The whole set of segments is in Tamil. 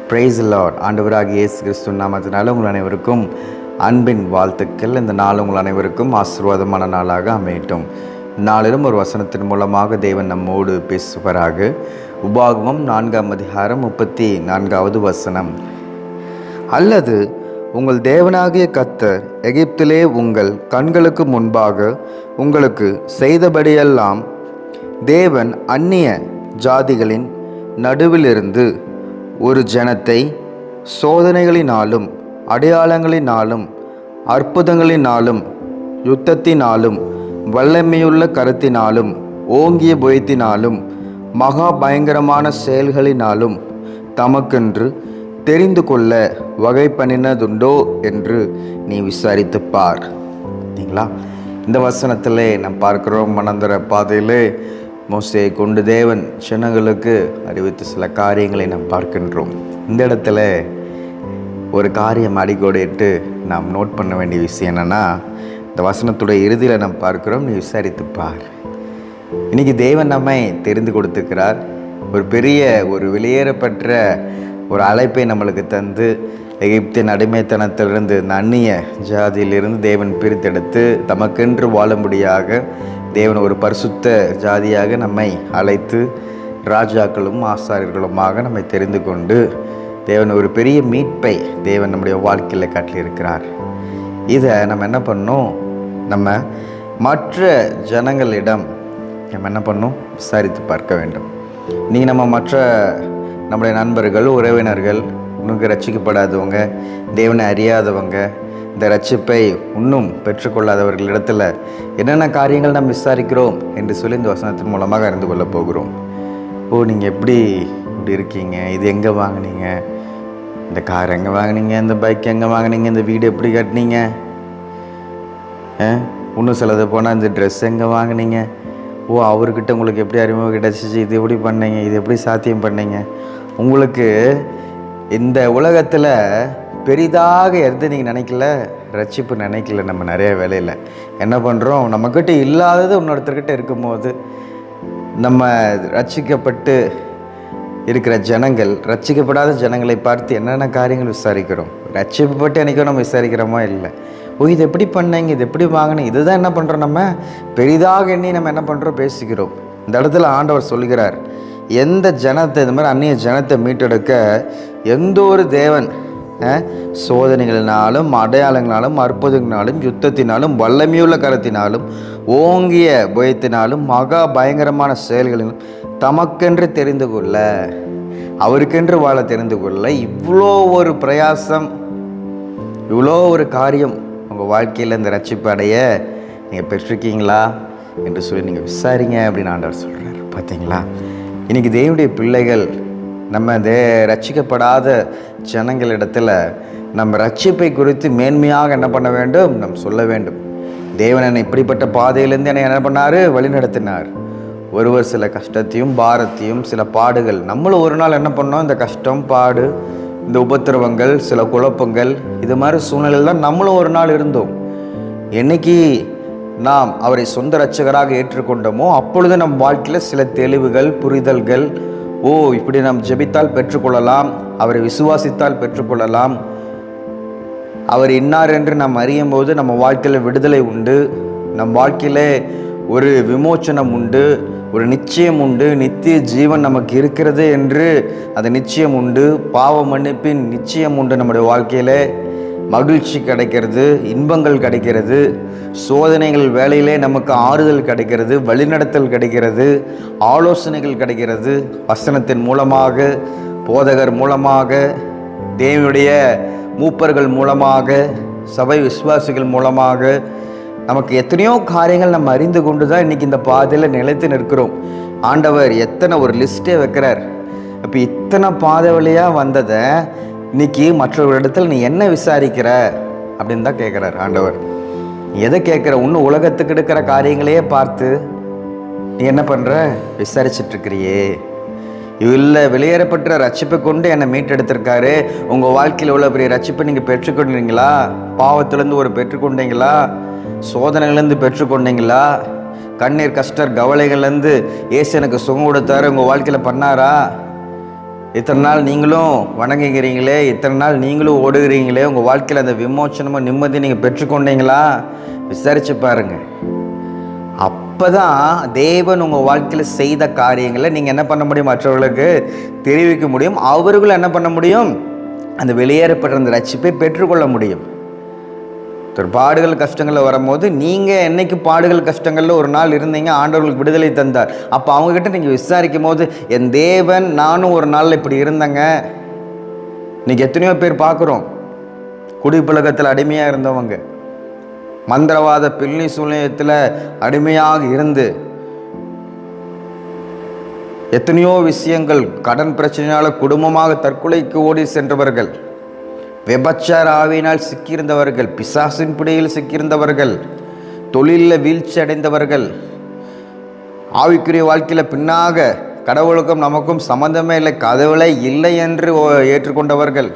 Price Lord. ஆண்டவராகிய இயேசு கிறிஸ்து நாமத்தினால உங்கள் அனைவருக்கும் அன்பின் வாழ்த்துக்கள். இந்த நாள் உங்கள் அனைவருக்கும் ஆசீர்வாதமான நாளாக அமையட்டும். நாளிலும் ஒரு வசனத்தின் மூலமாக தேவன் நம்மோடு பேசுவாராக. உபாகமம் 4ஆம் அதிகாரம் 34வது வசனம். அல்லது உங்கள் தேவனாகிய கர்த்தர் எகிப்திலே உங்கள் கண்களுக்கு முன்பாக உங்களுக்கு செய்தபடியெல்லாம் தேவன் அந்நிய ஜாதிகளின் நடுவிலிருந்து ஒரு ஜனத்தை சோதனைகளினாலும் அடையாளங்களினாலும் அற்புதங்களினாலும் யுத்தத்தினாலும் வல்லமையுள்ள கரத்தினாலும் ஓங்கிய புயத்தினாலும் மகா பயங்கரமான செயல்களினாலும் தமக்கென்று தெரிந்து கொள்ள வகை பண்ணினதுண்டோ என்று நீ விசாரித்து பார். சரிங்களா? இந்த வசனத்திலே நாம் பார்க்கிறோம், மனந்தர பாதையிலே மோசேயை கொண்டு தேவன் ஜனங்களுக்கு அறிவித்த சில காரியங்களை நாம் பார்க்கின்றோம். இந்த இடத்துல ஒரு காரியம் அடிக்கோடிட்டு நாம் நோட் பண்ண வேண்டிய விஷயம் என்னென்னா, இந்த வசனத்துடைய இறுதியில் நாம் பார்க்கிறோம், நீ விசாரித்து பார். இன்றைக்கி தேவன் நம்மை தெரிந்து கொடுத்துக்கிறார். ஒரு பெரிய ஒரு வெளியேறப்பட்ட ஒரு அழைப்பை நம்மளுக்கு தந்து எகிப்தின் அடிமைத்தனத்திலிருந்து அந்நிய ஜாதியிலிருந்து தேவன் பிரித்தெடுத்து தமக்கென்று வாழும்படியாக தேவன் ஒரு பரிசுத்த ஜாதியாக நம்மை அழைத்து ராஜாக்களும் ஆசாரியர்களுமாக நம்மை தெரிந்து கொண்டு தேவன் ஒரு பெரிய மீட்பை தேவன் நம்முடைய வாழ்க்கையில் காட்டியிருக்கிறார். இதை நம்ம என்ன பண்ணணும், நம்ம மற்ற ஜனங்களிடம் நம்ம என்ன பண்ணணும், விசாரித்து பார்க்க வேண்டும். நீங்கள் நம்ம மற்ற நம்முடைய நண்பர்கள், உறவினர்கள், இன்னும் ரட்சிக்கப்படாதவங்க, தேவனை அறியாதவங்க, இந்த ரட்சிப்பை இன்னும் பெற்றுக்கொள்ளாதவர்களிடத்தில் என்னென்ன காரியங்கள் நாம் விசாரிக்கிறோம் என்று சொல்லி இந்த வசனத்தின் மூலமாக அறிந்து கொள்ள போகிறோம். நீங்கள் இப்படி இருக்கீங்க, இது எங்கே வாங்கினீங்க, இந்த கார் எங்கே வாங்கினீங்க, இந்த பைக் எங்கே வாங்கினீங்க, இந்த வீடு எப்படி கட்டினீங்க, இன்னும் சிலது போனால் இந்த ட்ரெஸ் எங்கே வாங்கினீங்க, அவர்கிட்ட உங்களுக்கு எப்படி அறிமுகம் கிடச்சிச்சு, இது எப்படி பண்ணீங்க, இது எப்படி சாத்தியம் பண்ணீங்க. உங்களுக்கு இந்த உலகத்தில் பெரிதாக எது நீங்கள் நினைக்கல, ரட்சிப்பு நினைக்கல. நம்ம நிறைய வேலையில் என்ன பண்ணுறோம், நம்மக்கிட்ட இல்லாதது இன்னொருத்தர்கிட்ட இருக்கும்போது நம்ம ரட்சிக்கப்பட்டு இருக்கிற ஜனங்கள் ரட்சிக்கப்படாத ஜனங்களை பார்த்து என்னென்ன காரியங்கள் விசாரிக்கிறோம். ரட்சிக்கப்பட்டு என்றைக்கும் நம்ம விசாரிக்கிறோமா? இல்லை. இது எப்படி பண்ணீங்க, இது எப்படி வாங்கினீங்க, இதுதான் என்ன பண்ணுறோம், நம்ம பெரிதாக எண்ணி நம்ம என்ன பண்ணுறோம், பேசிக்கிறோம். இந்த இடத்துல ஆண்டவர் சொல்கிறார், எந்த ஜனத்தை இந்த மாதிரி அந்நிய ஜனத்தை மீட்டெடுக்க எந்த ஒரு தேவன் சோதனைகளினாலும் அடையாளங்களாலும் அற்புதங்களாலும் யுத்தத்தினாலும் வல்லமையுள்ள கரத்தினாலும் ஓங்கிய புயத்தினாலும் மகா பயங்கரமான செயல்களிலும் தமக்கென்று தெரிந்து கொள்ள, அவருக்கென்று வாழ தெரிந்து கொள்ள இவ்வளோ ஒரு பிரயாசம், இவ்வளோ ஒரு காரியம் உங்கள் வாழ்க்கையில் இந்த ரட்சிப்பு அடைய நீங்கள் பெற்றிருக்கீங்களா என்று சொல்லி நீங்கள் விசாரிங்க அப்படின்னு ஆண்டவர் சொல்கிறார். பார்த்தீங்களா? இன்றைக்கி தேவனுடைய பிள்ளைகள் நம்ம ரட்சிக்கப்படாத ஜனங்களிடத்தில் நம்ம ரட்சிப்பை குறித்து மேன்மையாக என்ன பண்ண வேண்டும், நம்ம சொல்ல வேண்டும். தேவன் என்னை இப்படிப்பட்ட பாதையிலேருந்து என்னை என்ன பண்ணார், வழிநடத்தினார். ஒருவர் சில கஷ்டத்தையும் பாரத்தையும் சில பாடுகள், நம்மளும் ஒரு நாள் என்ன பண்ணோம், இந்த கஷ்டம் பாடு இந்த உபத்திரவங்கள் சில குழப்பங்கள் இது மாதிரி சூழ்நிலையில் தான் நம்மளும் ஒரு நாள் இருந்தோம். என்னைக்கு நாம் அவரை சொந்த இரட்சகராக ஏற்றுக்கொண்டோமோ அப்பொழுது நம் வாழ்க்கையில் சில தெளிவுகள் புரிதல்கள், இப்படி நாம் ஜெபித்தால் பெற்றுக்கொள்ளலாம், அவரை விசுவாசித்தால் பெற்றுக்கொள்ளலாம், அவர் இன்னார் என்று நாம் அறியும் போது நம்ம வாழ்க்கையில் விடுதலை உண்டு, நம் வாழ்க்கையில் ஒரு விமோச்சனம் உண்டு, ஒரு நிச்சயம் உண்டு, நித்திய ஜீவன் நமக்கு இருக்கிறது என்று அது நிச்சயம் உண்டு, பாவ மன்னிப்பின் நிச்சயம் உண்டு. நம்முடைய வாழ்க்கையில் மகிழ்ச்சி கிடைக்கிறது, இன்பங்கள் கிடைக்கிறது, சோதனைகள் வேலையிலே நமக்கு ஆறுதல் கிடைக்கிறது, வழிநடத்தல் கிடைக்கிறது, ஆலோசனைகள் கிடைக்கிறது. வசனத்தின் மூலமாக, போதகர் மூலமாக, தேவனுடைய மூப்பர்கள் மூலமாக, சபை விசுவாசிகள் மூலமாக நமக்கு எத்தனையோ காரியங்கள் நம்ம அறிந்து கொண்டு தான் இன்றைக்கி இந்த பாதையில் நிலைத்து நிற்கிறோம். ஆண்டவர் எத்தனை ஒரு லிஸ்ட்டே வைக்கிறார். இப்போ இத்தனை பாதை வழியாக வந்ததை இன்னைக்கு மற்றவர்களிடத்தில் நீ என்ன விசாரிக்கிற அப்படின்னு தான் கேட்குறார் ஆண்டவர். நீ எதை கேட்குற, இன்னும் உலகத்துக்கு எடுக்கிற காரியங்களையே பார்த்து நீ என்ன பண்ணுற, விசாரிச்சிட்ருக்கிறியே. இல்லை, வெளியேறப்பட்ட ரட்சிப்பை கொண்டு என்னை மீட்டெடுத்திருக்காரு. உங்கள் வாழ்க்கையில் இவ்வளோ பெரிய ரட்சிப்பை நீங்கள் பெற்றுக்கொண்டீங்களா? பாவத்திலேருந்து ஒரு பெற்றுக்கொண்டீங்களா? சோதனைகள்லேருந்து பெற்றுக்கொண்டீங்களா? கண்ணீர் கஷ்டர் கவலைகள்லேருந்து ஏசு எனக்கு சுகம் கொடுத்தாரு, உங்கள் வாழ்க்கையில் பண்ணாரா? இத்தனை நாள் நீங்களும் வணங்குகிறீங்களே, இத்தனை நாள் நீங்களும் ஓடுகிறீங்களே, உங்கள் வாழ்க்கையில் அந்த விமோச்சனமும் நிம்மதி நீங்கள் பெற்றுக்கொண்டீங்களா? விசாரித்து பாருங்கள். அப்போ தான் தேவன் உங்கள் வாழ்க்கையில் செய்த காரியங்களை நீங்கள் என்ன பண்ண முடியும்? மற்றவர்களுக்கு தெரிவிக்க முடியும். அவர்களும் என்ன பண்ண முடியும்? அந்த வெளியேறப்பட்ட அந்த ரட்சிப்பை பெற்றுக்கொள்ள முடியும். ஒரு பாடுகள் கஷ்டங்களில் வரும்போது நீங்கள் என்னைக்கு பாடுகள் கஷ்டங்களில் ஒரு நாள் இருந்தீங்க, ஆண்டவர்களுக்கு விடுதலை தந்தார். அப்போ அவங்கக்கிட்ட நீங்கள் விசாரிக்கும் போது, என் தேவன் நானும் ஒரு நாளில் இப்படி இருந்தேங்க. இன்றைக்கி எத்தனையோ பேர் பார்க்குறோம், குடிப்பழக்கத்தில் அடிமையாக இருந்தவங்க, மந்திரவாத பில்லி சூழ்நிலையத்தில் அடிமையாக இருந்து எத்தனையோ விஷயங்கள், கடன் பிரச்சனையால் குடும்பமாக தற்கொலைக்கு ஓடி சென்றவர்கள், விபச்சார ஆவியினால் சிக்கியிருந்தவர்கள், பிசாசின் பிடியில் சிக்கியிருந்தவர்கள், தொழிலில் வீழ்ச்சி அடைந்தவர்கள், ஆவிக்குரிய வாழ்க்கையில் பின்னாக கடவுளுக்கும் நமக்கும் சம்மந்தமே இல்லை, கடவுளே இல்லை என்று ஏற்றுக்கொண்டவர்கள்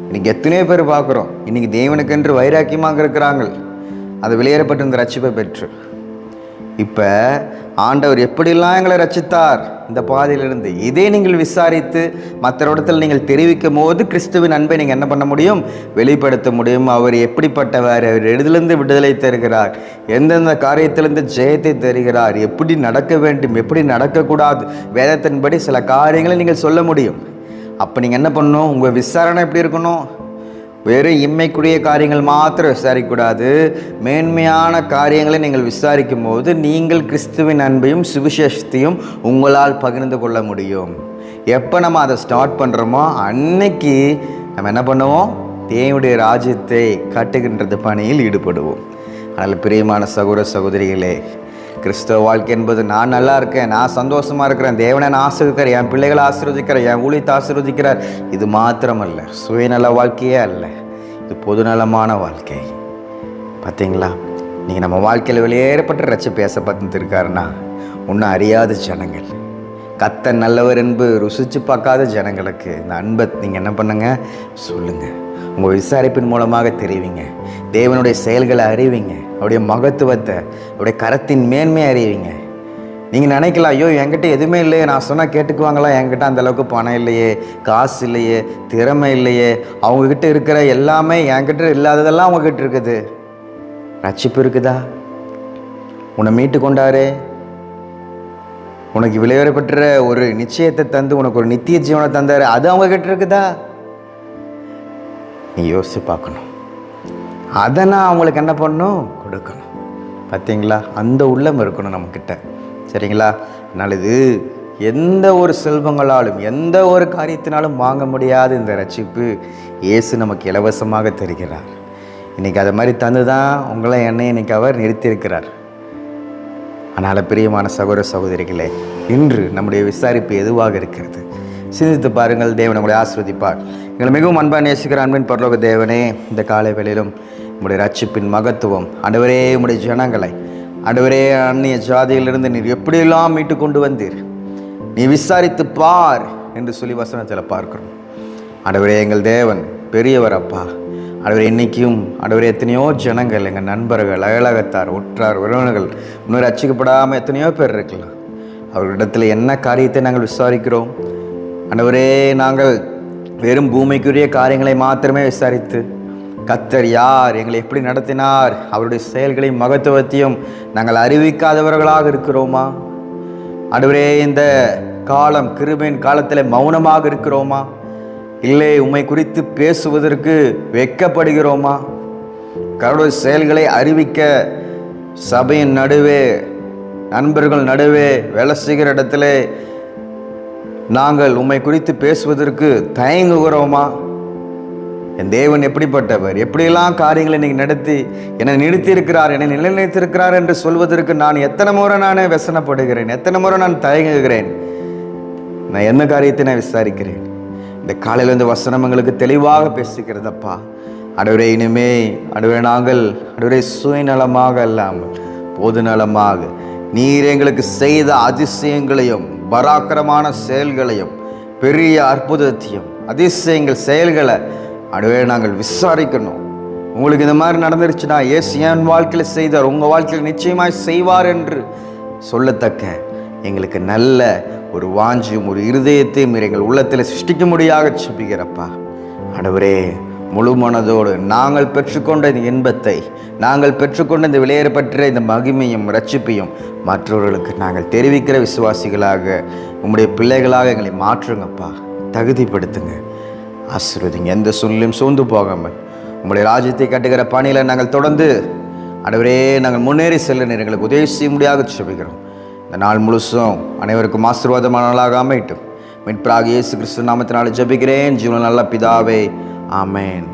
இன்றைக்கி எத்தனையோ பேர் பார்க்குறோம். இன்றைக்கி தேவனுக்கென்று வைராக்கியமாக இருக்கிறாங்க, அது வெளியேறப்பட்டு இந்த ரட்சிப்பை பெற்று. இப்போ ஆண்டவர் எப்படிலாம் எங்களை ரட்சித்தார் இந்த பாதையிலிருந்து, இதே நீங்கள் விசாரித்து மற்ற இடத்தில் நீங்கள் தெரிவிக்கும் போது கிறிஸ்துவின் அன்பை நீங்கள் என்ன பண்ண முடியும்? வெளிப்படுத்த முடியும். அவர் எப்படிப்பட்டவர், அவர் எதிலிருந்து விடுதலை தருகிறார், எந்தெந்த காரியத்திலிருந்து ஜெயத்தை தருகிறார், எப்படி நடக்க வேண்டும், எப்படி நடக்கக்கூடாது, வேதத்தின்படி சில காரியங்களை நீங்கள் சொல்ல முடியும். அப்போ நீங்கள் என்ன பண்ணணும்? உங்கள் விசாரணை எப்படி இருக்கணும்? வெறும் இம்மைக்குரிய காரியங்கள் மாத்திரம் விசாரிக்கக்கூடாது. மேன்மையான காரியங்களை நீங்கள் விசாரிக்கும் போது நீங்கள் கிறிஸ்துவின் அன்பையும் சுவிசேஷத்தையும் உங்களால் பகிர்ந்து கொள்ள முடியும். எப்போ நம்ம அதை ஸ்டார்ட் பண்ணுறோமோ அன்னைக்கு நம்ம என்ன பண்ணுவோம்? தேவனுடைய ராஜ்யத்தை கட்டுகின்றது பணியில் ஈடுபடுவோம். அதனால் பிரியமான சகோதர சகோதரிகளே, கிறிஸ்தவ வாழ்க்கை என்பது நான் நல்லா இருக்கேன், நான் சந்தோஷமாக இருக்கிறேன், தேவனை நான் ஆசீர்வதிக்கிறேன், என் பிள்ளைகளை ஆசீர்வதிக்கிறேன், என் ஊழியத்தை ஆசீர்வதிக்கிறார், இது மாத்திரமல்ல. சுயநல வாழ்க்கையே அல்ல, இது பொதுநலமான வாழ்க்கை. பார்த்தீங்களா? நீங்கள் நம்ம வாழ்க்கையில் வெளியேறப்பட்ட ரட்சிப்பு பேசப்பட்டிருக்காருன்னா ஒன்றும் அறியாத ஜனங்கள், கர்த்தர் நல்லவர் என்பது ருசித்து பார்க்காத ஜனங்களுக்கு இந்த அன்பை நீங்கள் என்ன பண்ணுங்கள்? சொல்லுங்கள். உங்கள் விசாரிப்பின் மூலமாக தெரிவிங்க. தேவனுடைய செயல்களை அறிவிங்க, அவருடைய மகத்துவத்தை, அவருடைய கரத்தின் மேன்மையை அறிவிங்க. நீங்கள் நினைக்கலாம், ஐயோ என்கிட்ட எதுவுமே இல்லையே, நான் சொன்னால் கேட்டுக்குவாங்களா, என்கிட்ட அந்தளவுக்கு பணம் இல்லையே, காசு இல்லையே, திறமை இல்லையே, அவங்கக்கிட்ட இருக்கிற எல்லாமே என்கிட்ட இல்லாததெல்லாம் அவங்கக்கிட்ட இருக்குது. ரட்சிப்பு இருக்குதா? உன்னை மீட்டு கொண்டாரு, உனக்கு விளையாடப்பட்ட ஒரு நிச்சயத்தை தந்து உனக்கு ஒரு நித்திய ஜீவனை தந்தாரு, அது அவங்கக்கிட்ட இருக்குதா? நீ யோசித்து பார்க்கணும். அதை நான் அவங்களுக்கு என்ன பண்ணணும்? கொடுக்கணும். பார்த்தீங்களா? அந்த உள்ளம் இருக்கணும் நம்மக்கிட்ட. சரிங்களா? அதனால் இது எந்த ஒரு செல்வங்களாலும் எந்த ஒரு காரியத்தினாலும் வாங்க முடியாத இந்த ரட்சிப்பு இயேசு நமக்கு இலவசமாக தருகிறார். இன்றைக்கி அதை மாதிரி தந்து தான் உங்களை என்னை இன்றைக்கி அவர் நிறுத்தியிருக்கிறார். அதனால் பிரியமான சகோதர சகோதரிகளே, இன்று நம்முடைய விசாரிப்பு எதுவாக இருக்கிறது? சிந்தித்து பாருங்கள். தேவன் உங்களை ஆசீர்வதிப்பார். எங்களை மிகவும் அன்பாக நேசிக்கிற அன்பின் பரலோக தேவனே, இந்த காலை வேளையிலும் உங்களுடைய ரட்சிப்பின் மகத்துவம், ஆண்டவரே, உங்களுடைய ஜனங்களை ஆண்டவரே அந்நிய ஜாதியிலிருந்து நீர் எப்படியெல்லாம் மீட்டு கொண்டு வந்தீர், நீ விசாரித்து பார் என்று சொல்லி வசனத்தில் பார்க்கிறோம். ஆண்டவரே, எங்கள் தேவன் பெரியவர் அப்பா. ஆண்டவரே, இன்றைக்கும் ஆண்டவரே எத்தனையோ ஜனங்கள், எங்கள் நண்பர்கள், அயலகத்தார், உற்றார், உறவினர்கள் இன்னும் ரட்சிக்கப்படாமல் எத்தனையோ பேர் இருக்கலாம். அவர்களிடத்தில் என்ன காரியத்தை நாங்கள் விசாரிக்கிறோம்? ஆண்டவரே, நாங்கள் வெறும் பூமிக்குரிய காரியங்களை மாத்திரமே விசாரித்து, கர்த்தர் யார், எங்களை எப்படி நடத்தினார், அவருடைய செயல்களையும் மகத்துவத்தையும் நாங்கள் அறிவிக்காதவர்களாக இருக்கிறோமா? ஆண்டவரே, இந்த காலம் கிருபையின் காலத்தில் மௌனமாக இருக்கிறோமா? இல்லை உம்மை குறித்து பேசுவதற்கு வெட்கப்படுகிறோமா? கடவுளுடைய செயல்களை அறிவிக்க சபையின் நடுவே, நண்பர்கள் நடுவே, வேலை செய்கிற இடத்துல நாங்கள் உம்மை குறித்து பேசுவதற்கு தயங்குகிறோமா? என் தேவன் எப்படிப்பட்டவர், எப்படியெல்லாம் காரியங்களை இன்றைக்கி நடத்தி என்னை நிறுத்தியிருக்கிறார், என்னை நிலைநிறுத்தியிருக்கிறார் என்று சொல்வதற்கு நான் எத்தனை முறை நான் व्यसனப்படுகிறேன், எத்தனை முறை நான் தயங்குகிறேன். நான் என்ன காரியத்தை நான் விசாரிக்கிறேன்? இந்த காலையில் இந்த வசனம் எங்களுக்கு தெளிவாக பேசுகிறதப்பா. ஆண்டவரே, இனிமே ஆண்டவரே நாங்கள் ஆண்டவரே சுயநலமாக அல்லாமல் பொதுநலமாக நீர் எங்களுக்கு செய்த அதிசயங்களையும் பராக்கிரமான செயல்களையும் பெரிய அற்புதத்தையும் அதிசயங்கள் செயல்களை ஆண்டவரே நாங்கள் விசாரிக்கணும். உங்களுக்கு இந்த மாதிரி நடந்துருச்சுன்னா இயேசு என் வாழ்க்கையில் செய்தார், உங்கள் வாழ்க்கையில் நிச்சயமாய் செய்வார் என்று சொல்லத்தக்க எங்களுக்கு நல்ல ஒரு வாஞ்சியும் ஒரு இருதயத்தையும் எங்கள் உள்ளத்தில் சிருஷ்டிக்க முடியாக செபிக்கிறப்பா. ஆண்டவரே, முழு மனதோடு நாங்கள் பெற்றுக்கொண்ட இந்த இன்பத்தை, நாங்கள் பெற்றுக்கொண்ட இந்த விலையேறப்பட்ட இந்த மகிமையும் ரட்சிப்பையும் மற்றவர்களுக்கு நாங்கள் தெரிவிக்கிற விசுவாசிகளாக, உம்முடைய பிள்ளைகளாக எங்களை மாற்றுங்கப்பா. தகுதிப்படுத்துங்க, ஆசீர்வதிங்க. எந்த சூழ்நிலையும் சோர்ந்து போகாமல் உம்முடைய ராஜ்யத்தை கட்டுகிற பணியில் நாங்கள் தொடர்ந்து ஆண்டவரே நாங்கள் முன்னேறி செல்ல எங்களுக்கு உதவி செய்ய முடியாக செபிக்கிறோம். இந்த நாள் முழுசும் அனைவருக்கும் ஆசீர்வாதமான நாளாக அமையட்டும். மீட்பராகிய இயேசு கிறிஸ்து நாமத்தினால ஜெபிக்கிறேன் ஜீவனுள்ள நல்ல பிதாவே, ஆமென்.